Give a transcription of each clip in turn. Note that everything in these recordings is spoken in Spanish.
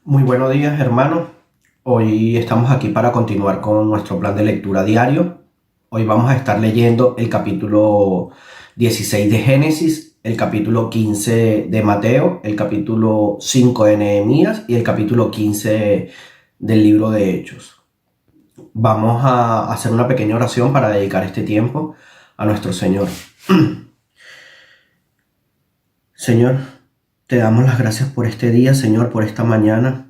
Muy buenos días, hermanos. Hoy estamos aquí para continuar con nuestro plan de lectura diario. Hoy vamos a estar leyendo el capítulo 16 de Génesis, el capítulo 15 de Mateo, el capítulo 5 de Nehemías y el capítulo 15 del libro de Hechos. Vamos a hacer una pequeña oración para dedicar este tiempo a nuestro Señor. Señor, te damos las gracias por este día, Señor, por esta mañana.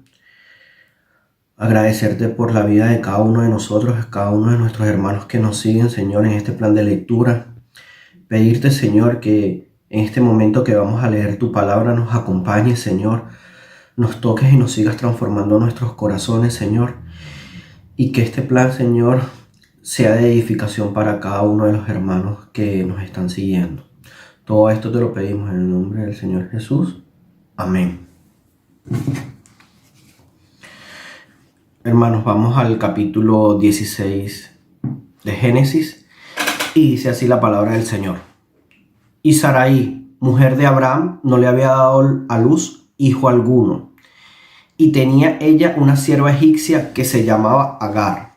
Agradecerte por la vida de cada uno de nosotros, cada uno de nuestros hermanos que nos siguen, Señor, en este plan de lectura. Pedirte, Señor, que en este momento que vamos a leer tu palabra nos acompañes, Señor. Nos toques y nos sigas transformando nuestros corazones, Señor. Y que este plan, Señor, sea de edificación para cada uno de los hermanos que nos están siguiendo. Todo esto te lo pedimos en el nombre del Señor Jesús. Amén. Hermanos, vamos al capítulo 16 de Génesis y dice así la palabra del Señor. Y Sarai, mujer de Abraham, no le había dado a luz hijo alguno, y tenía ella una sierva egipcia que se llamaba Agar.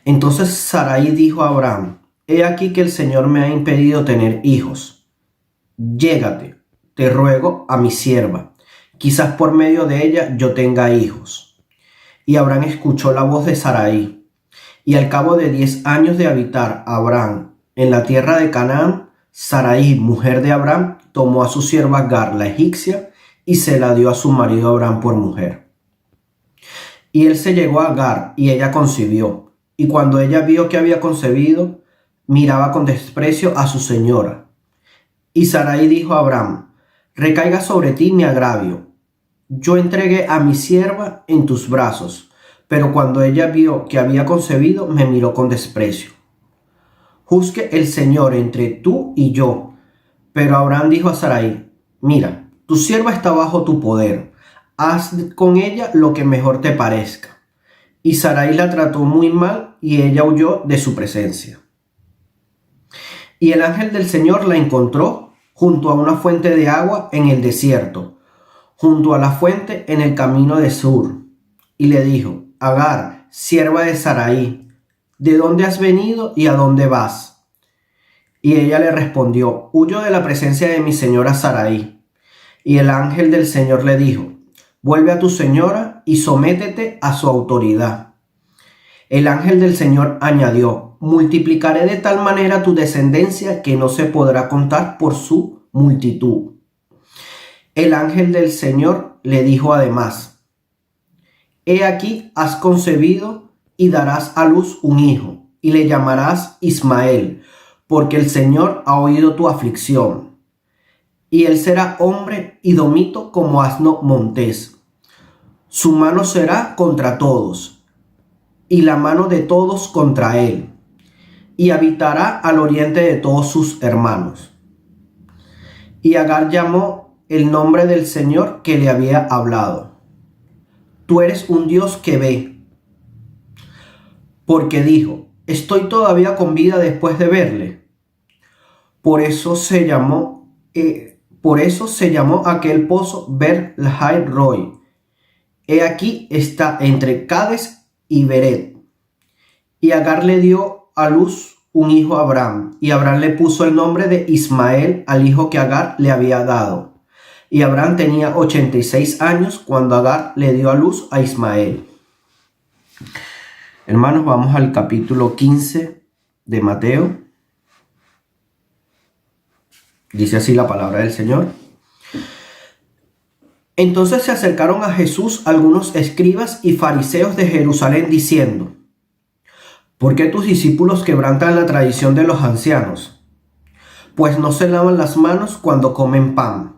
Entonces Sarai dijo a Abraham: he aquí que el Señor me ha impedido tener hijos. Llégate, te ruego, a mi sierva, quizás por medio de ella yo tenga hijos. Y Abraham escuchó la voz de Sarai. Y al cabo de 10 años de habitar Abraham en la tierra de Canaán, Sarai, mujer de Abraham, tomó a su sierva Agar, la egipcia, y se la dio a su marido Abraham por mujer. Y él se llegó a Agar, y ella concibió. Y cuando ella vio que había concebido, miraba con desprecio a su señora. Y Sarai dijo a Abraham: recaiga sobre ti mi agravio. Yo entregué a mi sierva en tus brazos, pero cuando ella vio que había concebido, me miró con desprecio. Juzgue el Señor entre tú y yo. Pero Abraham dijo a Sarai: mira, tu sierva está bajo tu poder. Haz con ella lo que mejor te parezca. Y Sarai la trató muy mal y ella huyó de su presencia. Y el ángel del Señor la encontró junto a una fuente de agua en el desierto, junto a la fuente en el camino de Sur, y le dijo: Agar, sierva de Sarai, ¿de dónde has venido y a dónde vas? Y ella le respondió: huyo de la presencia de mi señora Sarai. Y el ángel del Señor le dijo: vuelve a tu señora y sométete a su autoridad. El ángel del Señor añadió: multiplicaré de tal manera tu descendencia que no se podrá contar por su multitud. El ángel del Señor le dijo además: he aquí has concebido y darás a luz un hijo, y le llamarás Ismael, porque el Señor ha oído tu aflicción. Y él será hombre y domito como asno montés. Su mano será contra todos, y la mano de todos contra él, y habitará al oriente de todos sus hermanos. Y Agar llamó el nombre del Señor que le había hablado: tú eres un Dios que ve. Porque dijo: estoy todavía con vida después de verle. Por eso se llamó aquel pozo Bet-Lahai-Roi. He aquí está entre Cades y Beret. Y Agar le dio a luz un hijo a Abraham, y Abraham le puso el nombre de Ismael al hijo que Agar le había dado. Y Abraham tenía 86 años cuando Agar le dio a luz a Ismael. Hermanos, vamos al capítulo 15 de Mateo. Dice así la palabra del Señor. Entonces se acercaron a Jesús algunos escribas y fariseos de Jerusalén diciendo: ¿por qué tus discípulos quebrantan la tradición de los ancianos? Pues no se lavan las manos cuando comen pan.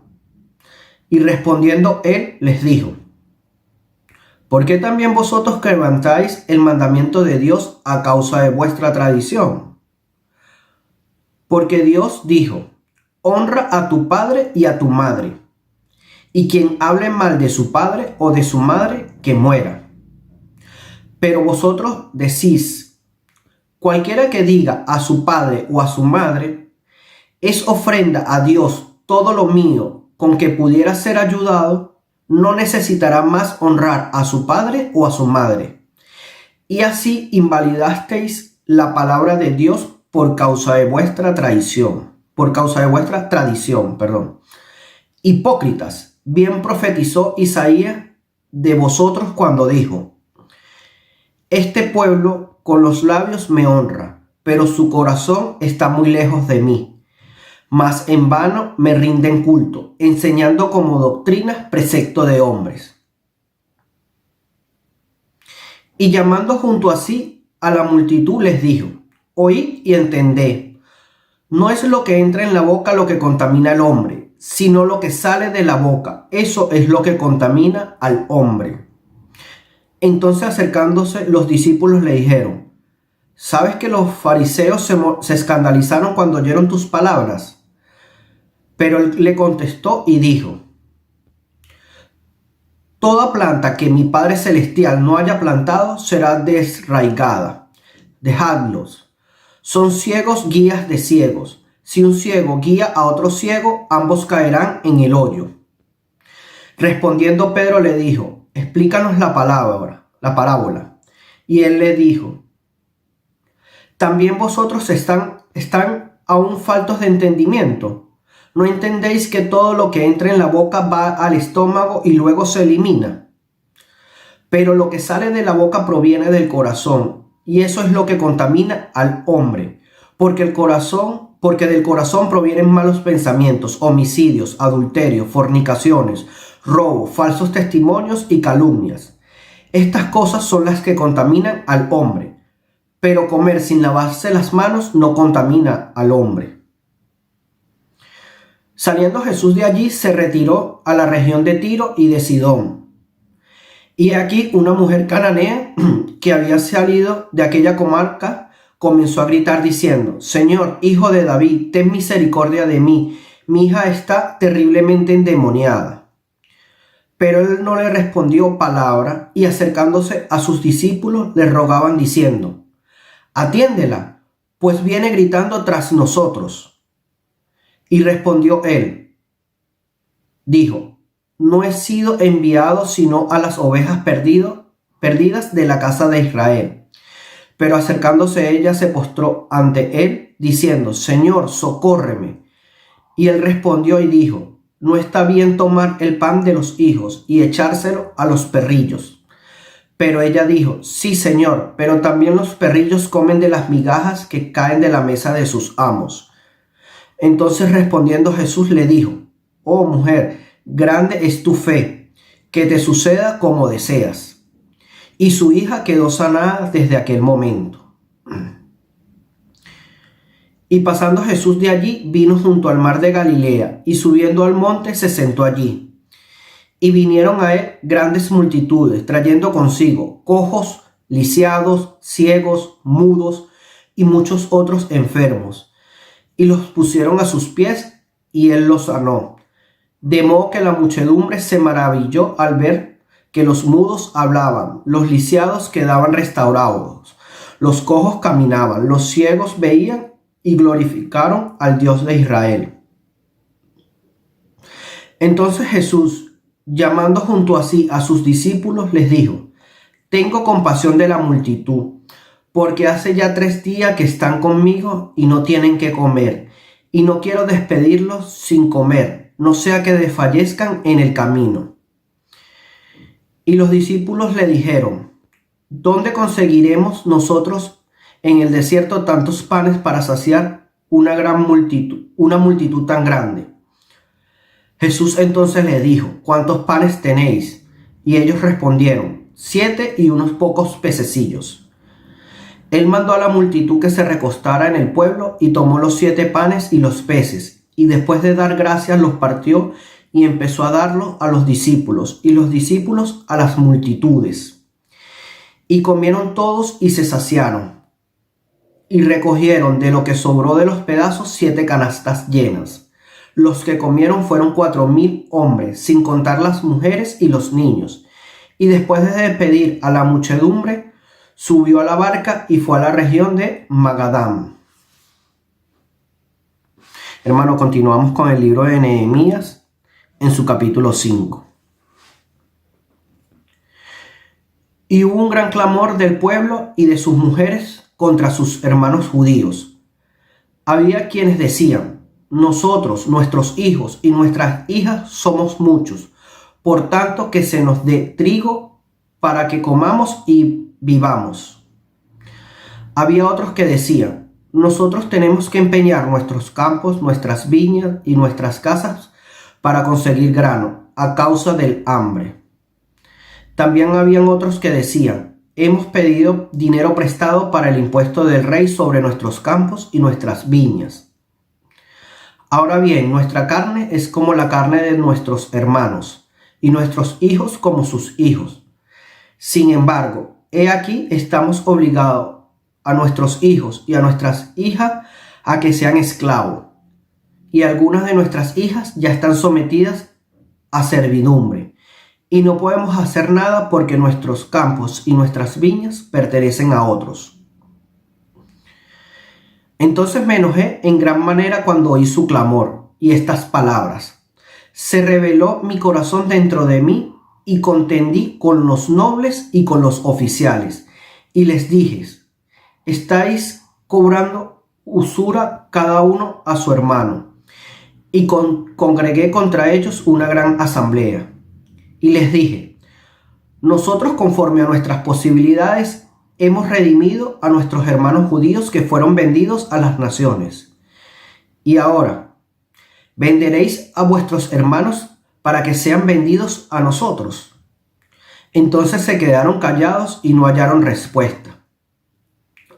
Y respondiendo él les dijo: ¿por qué también vosotros quebrantáis el mandamiento de Dios a causa de vuestra tradición? Porque Dios dijo: honra a tu padre y a tu madre, y quien hable mal de su padre o de su madre, que muera. Pero vosotros decís: cualquiera que diga a su padre o a su madre, es ofrenda a Dios todo lo mío con que pudiera ser ayudado, no necesitará más honrar a su padre o a su madre. Y así invalidasteis la palabra de Dios por causa de vuestra tradición. Hipócritas, bien profetizó Isaías de vosotros cuando dijo: este pueblo con los labios me honra, pero su corazón está muy lejos de mí. Mas en vano me rinden culto, enseñando como doctrinas precepto de hombres. Y llamando junto a sí a la multitud les dijo: oíd y entended. No es lo que entra en la boca lo que contamina al hombre, sino lo que sale de la boca. Eso es lo que contamina al hombre. Entonces, acercándose, los discípulos le dijeron: ¿sabes que los fariseos se escandalizaron cuando oyeron tus palabras? Pero él le contestó y dijo: toda planta que mi Padre Celestial no haya plantado será desraigada. Dejadlos. Son ciegos guías de ciegos. Si un ciego guía a otro ciego, ambos caerán en el hoyo. Respondiendo Pedro le dijo: explícanos la parábola. Y él le dijo: ¿también vosotros están aún faltos de entendimiento? ¿No entendéis que todo lo que entra en la boca va al estómago y luego se elimina? Pero lo que sale de la boca proviene del corazón, y eso es lo que contamina al hombre, porque del corazón provienen malos pensamientos, homicidios, adulterios, fornicaciones, robo, falsos testimonios y calumnias. Estas cosas son las que contaminan al hombre, pero comer sin lavarse las manos no contamina al hombre. Saliendo Jesús de allí, se retiró a la región de Tiro y de Sidón. Y aquí una mujer cananea que había salido de aquella comarca comenzó a gritar diciendo: Señor, hijo de David, ten misericordia de mí, mi hija está terriblemente endemoniada. Pero él no le respondió palabra, y acercándose a sus discípulos le rogaban diciendo: atiéndela, pues viene gritando tras nosotros. Y respondió él, dijo: no he sido enviado sino a las ovejas perdidas de la casa de Israel. Pero acercándose ella se postró ante él, diciendo: Señor, socórreme. Y él respondió y dijo: no está bien tomar el pan de los hijos y echárselo a los perrillos. Pero ella dijo: sí, Señor, pero también los perrillos comen de las migajas que caen de la mesa de sus amos. Entonces respondiendo Jesús le dijo: oh mujer, grande es tu fe, que te suceda como deseas. Y su hija quedó sanada desde aquel momento. Y pasando Jesús de allí, vino junto al mar de Galilea, y subiendo al monte se sentó allí. Y vinieron a él grandes multitudes, trayendo consigo cojos, lisiados, ciegos, mudos, y muchos otros enfermos. Y los pusieron a sus pies, y él los sanó. De modo que la muchedumbre se maravilló al ver que los mudos hablaban, los lisiados quedaban restaurados, los cojos caminaban, los ciegos veían y glorificaron al Dios de Israel. Entonces Jesús, llamando junto a sí a sus discípulos, les dijo: tengo compasión de la multitud, porque hace ya 3 días que están conmigo y no tienen que comer, y no quiero despedirlos sin comer, no sea que desfallezcan en el camino. Y los discípulos le dijeron: ¿dónde conseguiremos nosotros en el desierto tantos panes para saciar una multitud tan grande? Jesús entonces le dijo: ¿cuántos panes tenéis? Y ellos respondieron: 7 y unos pocos pececillos. Él mandó a la multitud que se recostara en el pueblo y tomó los 7 panes y los peces, y después de dar gracias los partió y empezó a darlo a los discípulos, y los discípulos a las multitudes. Y comieron todos y se saciaron, y recogieron de lo que sobró de los pedazos 7 canastas llenas. Los que comieron fueron 4,000 hombres, sin contar las mujeres y los niños. Y después de despedir a la muchedumbre, subió a la barca y fue a la región de Magadán. Hermano, continuamos con el libro de Nehemías en su capítulo 5. Y hubo un gran clamor del pueblo y de sus mujeres contra sus hermanos judíos. Había quienes decían: nosotros, nuestros hijos y nuestras hijas somos muchos, por tanto que se nos dé trigo para que comamos y vivamos. Había otros que decían: nosotros tenemos que empeñar nuestros campos, nuestras viñas y nuestras casas para conseguir grano a causa del hambre. También habían otros que decían: hemos pedido dinero prestado para el impuesto del rey sobre nuestros campos y nuestras viñas. Ahora bien, nuestra carne es como la carne de nuestros hermanos, y nuestros hijos como sus hijos. Sin embargo, he aquí estamos obligados a nuestros hijos y a nuestras hijas a que sean esclavos, y algunas de nuestras hijas ya están sometidas a servidumbre, y no podemos hacer nada porque nuestros campos y nuestras viñas pertenecen a otros. Entonces me enojé en gran manera cuando oí su clamor y estas palabras. Se rebeló mi corazón dentro de mí y contendí con los nobles y con los oficiales. Y les dije: estáis cobrando usura cada uno a su hermano. Y congregué contra ellos una gran asamblea. Y les dije: nosotros, conforme a nuestras posibilidades, hemos redimido a nuestros hermanos judíos que fueron vendidos a las naciones. Y ahora, ¿venderéis a vuestros hermanos para que sean vendidos a nosotros? Entonces se quedaron callados y no hallaron respuesta.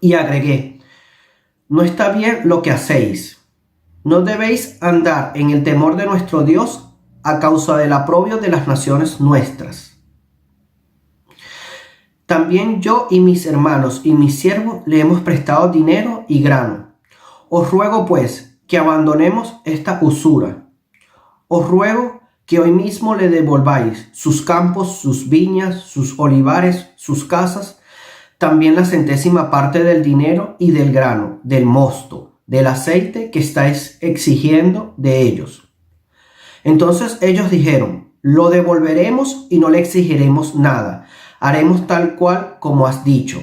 Y agregué: no está bien lo que hacéis. No debéis andar en el temor de nuestro Dios a causa del aprobio de las naciones nuestras. También yo y mis hermanos y mis siervos le hemos prestado dinero y grano. Os ruego pues que abandonemos esta usura. Os ruego que hoy mismo le devolváis sus campos, sus viñas, sus olivares, sus casas, también la centésima parte del dinero y del grano, del mosto, del aceite que estáis exigiendo de ellos. Entonces ellos dijeron: lo devolveremos y no le exigiremos nada. Haremos tal cual como has dicho.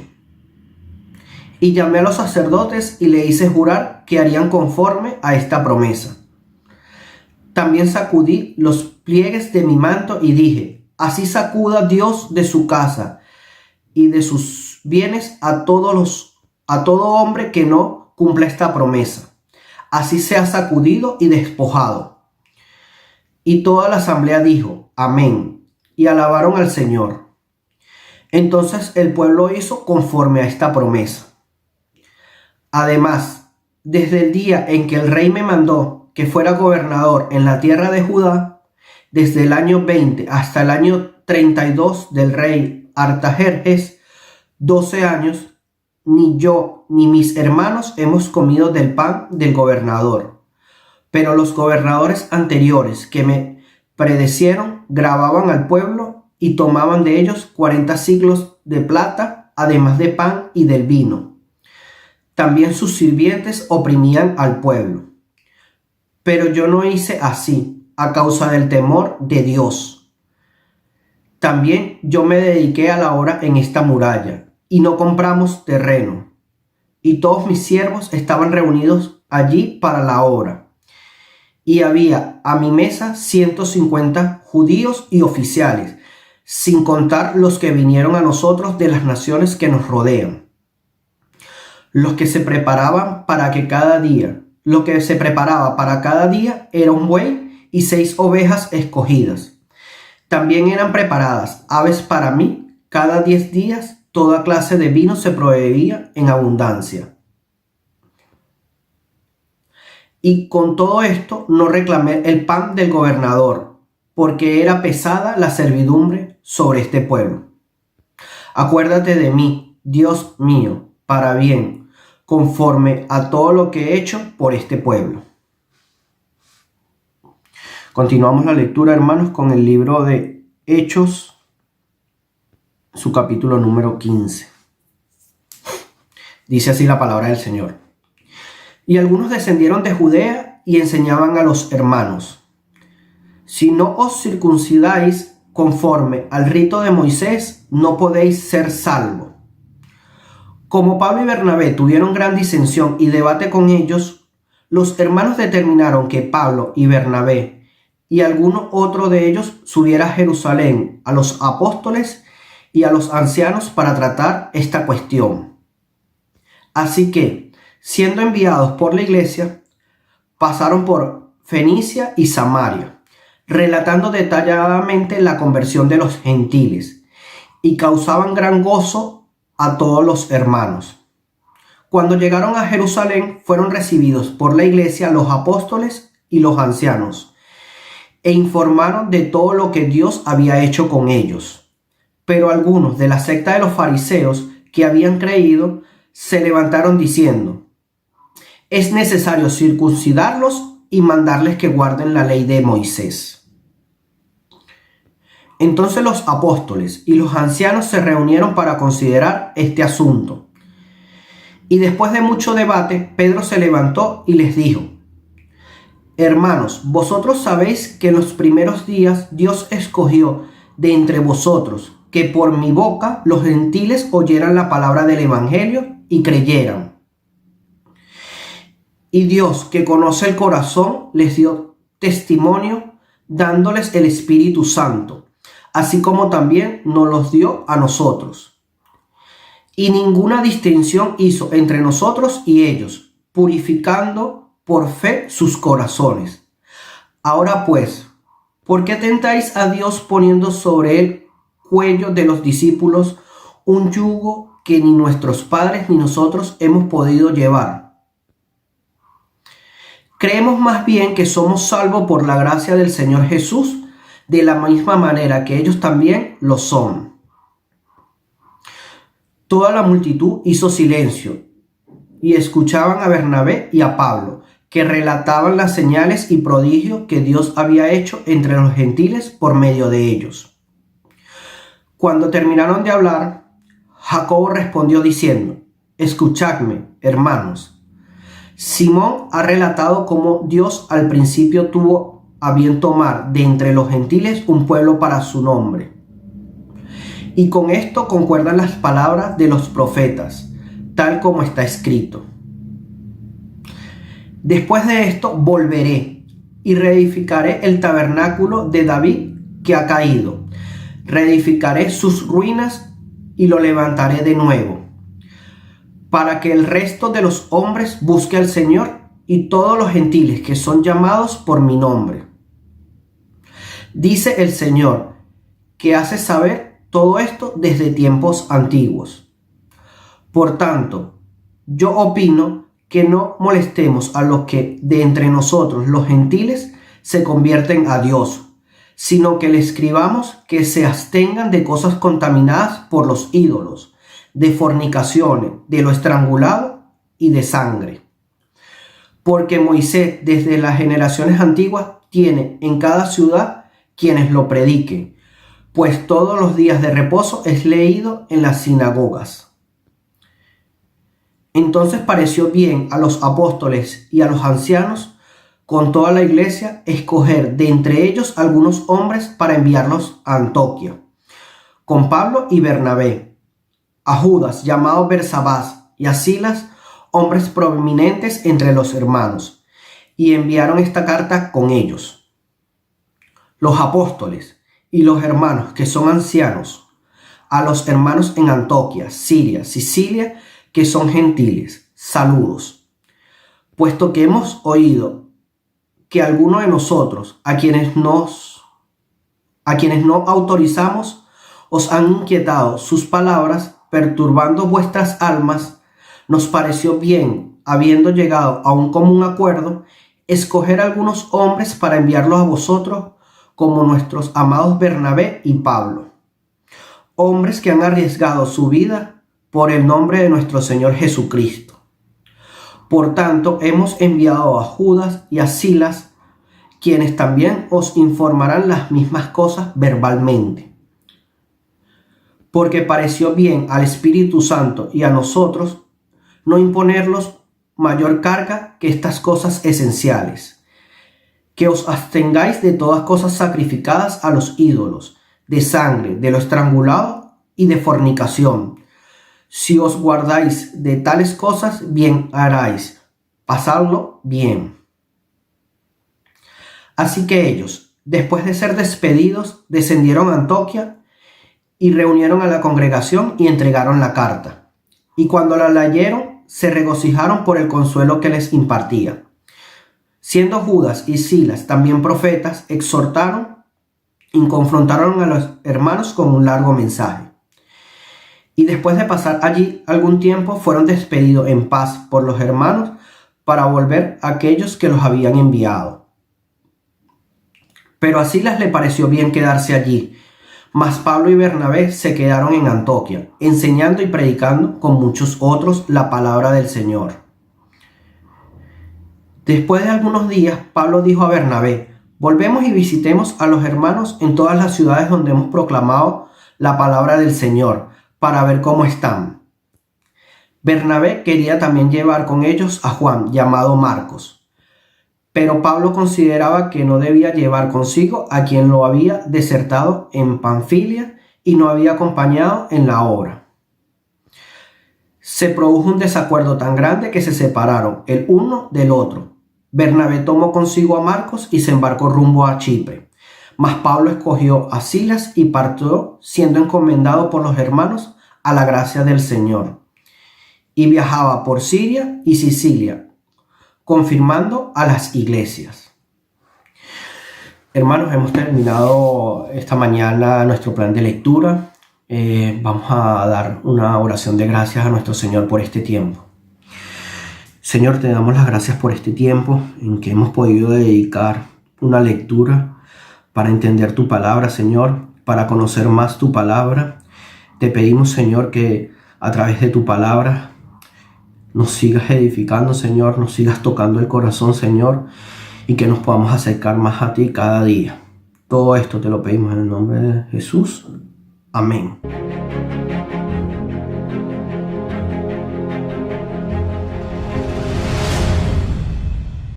Y llamé a los sacerdotes y le hice jurar que harían conforme a esta promesa. También sacudí los pliegues de mi manto y dije: así sacuda Dios de su casa y de sus bienes a todo hombre que no cumpla esta promesa. Así sea sacudido y despojado. Y toda la asamblea dijo: amén, y alabaron al Señor. Entonces el pueblo hizo conforme a esta promesa. Además, desde el día en que el rey me mandó que fuera gobernador en la tierra de Judá, desde el año 20 hasta el año 32 del rey Artajerjes, 12 años, ni yo ni mis hermanos hemos comido del pan del gobernador. Pero los gobernadores anteriores que me predecieron gravaban al pueblo y tomaban de ellos 40 siclos de plata, además de pan y del vino. También sus sirvientes oprimían al pueblo. Pero yo no hice así, a causa del temor de Dios. También yo me dediqué a la obra en esta muralla, y no compramos terreno. Y todos mis siervos estaban reunidos allí para la obra. Y había a mi mesa 150 judíos y oficiales, sin contar los que vinieron a nosotros de las naciones que nos rodean. Lo que se preparaba para cada día era un buey y 6 ovejas escogidas. También eran preparadas aves para mí. Cada 10 días toda clase de vino se proveía en abundancia. Y con todo esto no reclamé el pan del gobernador, porque era pesada la servidumbre sobre este pueblo. Acuérdate de mí, Dios mío, para bien, conforme a todo lo que he hecho por este pueblo. Continuamos la lectura, hermanos, con el libro de Hechos, su capítulo número 15. Dice así la palabra del Señor. Y algunos descendieron de Judea y enseñaban a los hermanos: si no os circuncidáis conforme al rito de Moisés, no podéis ser salvos. Como Pablo y Bernabé tuvieron gran disensión y debate con ellos, los hermanos determinaron que Pablo y Bernabé y alguno otro de ellos subiera a Jerusalén a los apóstoles y a los ancianos para tratar esta cuestión. Así que, siendo enviados por la iglesia, pasaron por Fenicia y Samaria, relatando detalladamente la conversión de los gentiles, y causaban gran gozo a todos los hermanos. Cuando llegaron a Jerusalén, fueron recibidos por la iglesia los apóstoles y los ancianos, e informaron de todo lo que Dios había hecho con ellos. Pero algunos de la secta de los fariseos que habían creído se levantaron diciendo: es necesario circuncidarlos y mandarles que guarden la ley de Moisés. Entonces los apóstoles y los ancianos se reunieron para considerar este asunto. Y después de mucho debate, Pedro se levantó y les dijo: hermanos, vosotros sabéis que en los primeros días Dios escogió de entre vosotros que por mi boca los gentiles oyeran la palabra del evangelio y creyeran. Y Dios, que conoce el corazón, les dio testimonio dándoles el Espíritu Santo, así como también nos los dio a nosotros. Y ninguna distinción hizo entre nosotros y ellos, purificando por fe sus corazones. Ahora pues, ¿por qué tentáis a Dios poniendo sobre el cuello de los discípulos un yugo que ni nuestros padres ni nosotros hemos podido llevar? Creemos más bien que somos salvos por la gracia del Señor Jesús, de la misma manera que ellos también lo son. Toda la multitud hizo silencio y escuchaban a Bernabé y a Pablo, que relataban las señales y prodigios que Dios había hecho entre los gentiles por medio de ellos. Cuando terminaron de hablar, Jacobo respondió diciendo: escuchadme, hermanos. Simón ha relatado cómo Dios al principio tuvo a bien tomar de entre los gentiles un pueblo para su nombre. Y con esto concuerdan las palabras de los profetas, tal como está escrito: después de esto volveré y reedificaré el tabernáculo de David que ha caído. Reedificaré sus ruinas y lo levantaré de nuevo, para que el resto de los hombres busque al Señor y todos los gentiles que son llamados por mi nombre. Dice el Señor, que hace saber todo esto desde tiempos antiguos. Por tanto, yo opino que no molestemos a los que de entre nosotros, los gentiles, se convierten a Dios, sino que le escribamos que se abstengan de cosas contaminadas por los ídolos, de fornicaciones, de lo estrangulado y de sangre. Porque Moisés, desde las generaciones antiguas, tiene en cada ciudad quienes lo prediquen, pues todos los días de reposo es leído en las sinagogas. Entonces pareció bien a los apóstoles y a los ancianos, con toda la iglesia, escoger de entre ellos algunos hombres para enviarlos a Antioquía, con Pablo y Bernabé, a Judas, llamado Bersabás, y a Silas, hombres prominentes entre los hermanos, y enviaron esta carta con ellos. Los apóstoles y los hermanos que son ancianos, a los hermanos en Antioquía, Siria, Sicilia, que son gentiles, saludos. Puesto que hemos oído que algunos de nosotros, a quienes no autorizamos, os han inquietado sus palabras, perturbando vuestras almas, nos pareció bien, habiendo llegado a un común acuerdo, escoger algunos hombres para enviarlos a vosotros, como nuestros amados Bernabé y Pablo, hombres que han arriesgado su vida por el nombre de nuestro Señor Jesucristo. Por tanto, hemos enviado a Judas y a Silas, quienes también os informarán las mismas cosas verbalmente. Porque pareció bien al Espíritu Santo y a nosotros no imponerlos mayor carga que estas cosas esenciales: que os abstengáis de todas cosas sacrificadas a los ídolos, de sangre, de lo estrangulado y de fornicación. Si os guardáis de tales cosas, bien haráis. Pasadlo bien. Así que ellos, después de ser despedidos, descendieron a Antioquía y reunieron a la congregación y entregaron la carta. Y cuando la leyeron, se regocijaron por el consuelo que les impartía. Siendo Judas y Silas también profetas, exhortaron y confrontaron a los hermanos con un largo mensaje. Y después de pasar allí algún tiempo, fueron despedidos en paz por los hermanos para volver a aquellos que los habían enviado. Pero a Silas le pareció bien quedarse allí, mas Pablo y Bernabé se quedaron en Antioquía, enseñando y predicando con muchos otros la palabra del Señor. Después de algunos días, Pablo dijo a Bernabé: volvemos y visitemos a los hermanos en todas las ciudades donde hemos proclamado la palabra del Señor, para ver cómo están. Bernabé quería también llevar con ellos a Juan, llamado Marcos, pero Pablo consideraba que no debía llevar consigo a quien lo había desertado en Panfilia y no había acompañado en la obra. Se produjo un desacuerdo tan grande que se separaron el uno del otro. Bernabé tomó consigo a Marcos y se embarcó rumbo a Chipre. Mas Pablo escogió a Silas y partió, siendo encomendado por los hermanos a la gracia del Señor. Y viajaba por Siria y Sicilia, confirmando a las iglesias. Hermanos, hemos terminado esta mañana nuestro plan de lectura. Vamos a dar una oración de gracias a nuestro Señor por este tiempo. Señor, te damos las gracias por este tiempo en que hemos podido dedicar una lectura para entender tu palabra, Señor, para conocer más tu palabra. Te pedimos, Señor, que a través de tu palabra nos sigas edificando, Señor, nos sigas tocando el corazón, Señor, y que nos podamos acercar más a ti cada día. Todo esto te lo pedimos en el nombre de Jesús. Amén.